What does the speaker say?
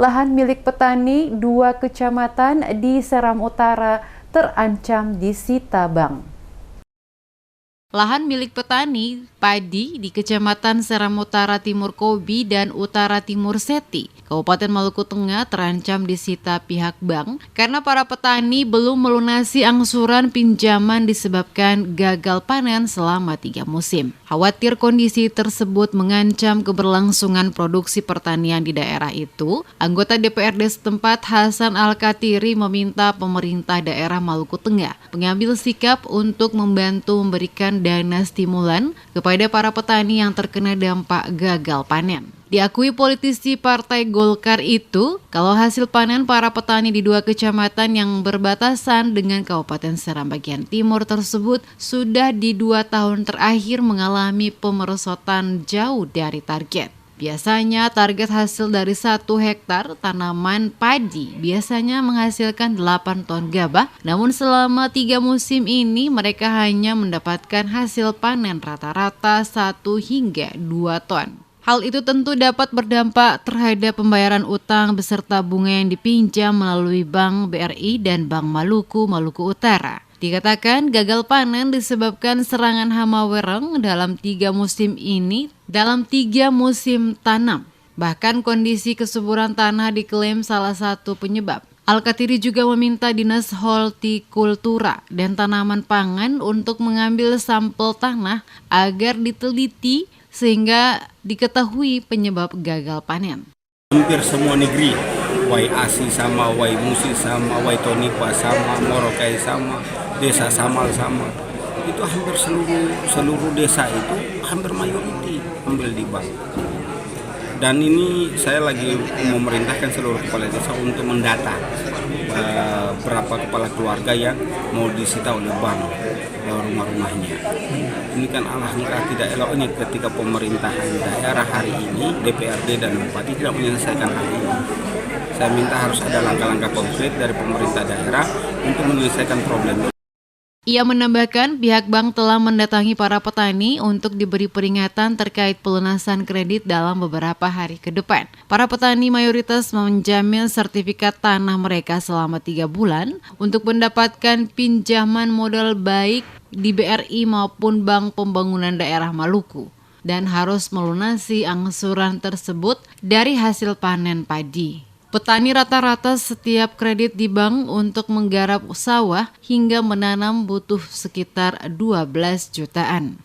lahan milik petani 2 kecamatan di Seram Utara terancam disita bank. Lahan milik petani padi di Kecamatan Seram Utara Timur Kobi dan Utara Timur Seti, Kabupaten Maluku Tengah terancam disita pihak bank karena para petani belum melunasi angsuran pinjaman disebabkan gagal panen selama 3 musim. Khawatir kondisi tersebut mengancam keberlangsungan produksi pertanian di daerah itu, anggota DPRD setempat Hasan Al-Katiri meminta pemerintah daerah Maluku Tengah mengambil sikap untuk membantu memberikan dana stimulan kepada para petani yang terkena dampak gagal panen. Diakui politisi Partai Golkar itu, kalau hasil panen para petani di 2 kecamatan yang berbatasan dengan Kabupaten Seram bagian timur tersebut sudah di 2 tahun terakhir mengalami pemerosotan jauh dari target. Biasanya target hasil dari 1 hektar tanaman padi biasanya menghasilkan 8 ton gabah, namun selama 3 musim ini mereka hanya mendapatkan hasil panen rata-rata 1 hingga 2 ton. Hal itu tentu dapat berdampak terhadap pembayaran utang beserta bunga yang dipinjam melalui Bank BRI dan Bank Maluku, Maluku Utara. Dikatakan gagal panen disebabkan serangan hama wereng dalam 3 musim ini dalam 3 musim tanam. Bahkan kondisi kesuburan tanah diklaim salah satu penyebab. Al-Katiri juga meminta Dinas Hortikultura dan Tanaman Pangan untuk mengambil sampel tanah agar diteliti sehingga diketahui penyebab gagal panen. Hampir semua negeri, Wai Asi sama, Wai Musi sama, Wai Tonipa sama, Morokai sama, Desa Samal sama. Itu hampir seluruh desa itu hampir mayoriti ambil di bank. Dan ini saya lagi memerintahkan seluruh kepala desa untuk mendata berapa kepala keluarga yang mau disita oleh bank rumah-rumahnya. Ini kan alhamdulillah tidak eloknya ketika pemerintahan daerah hari ini, DPRD dan Bupati tidak menyelesaikan hal ini. Saya minta harus ada langkah-langkah konkret dari pemerintah daerah untuk menyelesaikan problem. Ia menambahkan pihak bank telah mendatangi para petani untuk diberi peringatan terkait pelunasan kredit dalam beberapa hari ke depan. Para petani mayoritas menjamin sertifikat tanah mereka selama 3 bulan untuk mendapatkan pinjaman modal baik di BRI maupun Bank Pembangunan Daerah Maluku dan harus melunasi angsuran tersebut dari hasil panen padi. Petani rata-rata setiap kredit di bank untuk menggarap sawah hingga menanam butuh sekitar 12 jutaan.